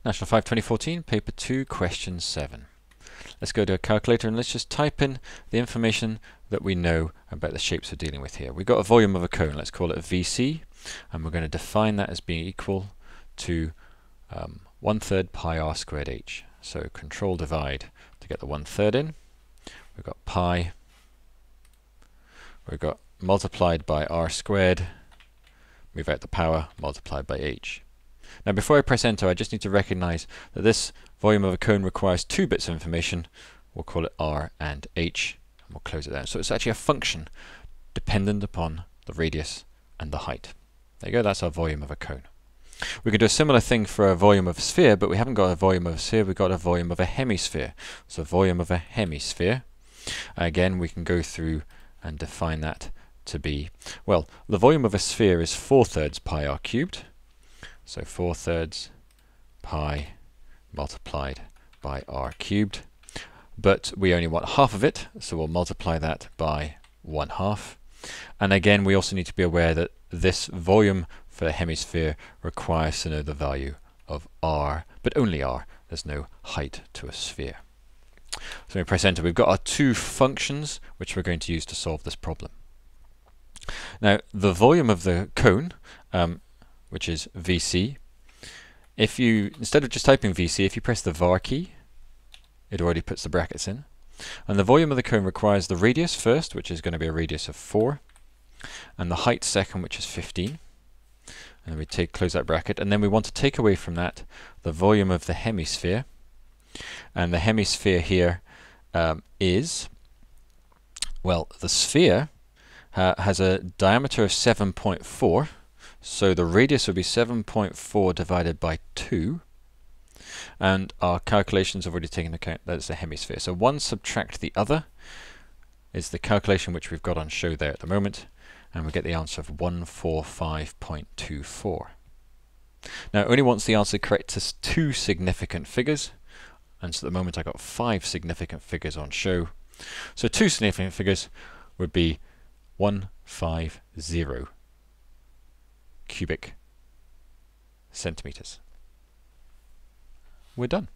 National 5 2014, Paper 2, Question 7. Let's go to a calculator and let's just type in the information that we know about the shapes we're dealing with here. We've got a volume of a cone, let's call it VC, and we're going to define that as being equal to 1/3 pi r squared h. So control divide to get the 1/3 in. We've got pi, we've got multiplied by r squared, move out the power, multiplied by h. Now before I press enter, I just need to recognize that this volume of a cone requires two bits of information. We'll call it r and h, and we'll close it down. So it's actually a function dependent upon the radius and the height. There you go, that's our volume of a cone. We can do a similar thing for a volume of a sphere, but we haven't got a volume of a sphere, we've got a volume of a hemisphere. So volume of a hemisphere. Again, we can go through and define that to be, well, the volume of a sphere is 4/3 pi r cubed. So 4/3 pi multiplied by r cubed. But we only want half of it, so we'll multiply that by 1/2. And again, we also need to be aware that this volume for the hemisphere requires to know the value of r, but only r. There's no height to a sphere. So when we press enter, we've got our two functions which we're going to use to solve this problem. Now, the volume of the cone, which is VC, if you, instead of just typing VC, if you press the var key, it already puts the brackets in. And the volume of the cone requires the radius first, which is going to be a radius of 4, and the height second, which is 15. And we close that bracket, and then we want to take away from that the volume of the hemisphere. And the hemisphere here is, well, the sphere has a diameter of 7.4. So the radius would be 7.4 divided by 2, and our calculations have already taken into account that it's a hemisphere. So one subtract the other is the calculation which we've got on show there at the moment, and we get the answer of 145.24. Now it only wants the answer correct to two significant figures, and so at the moment I got 5 significant figures on show. So two significant figures would be 150 cubic centimeters. We're done.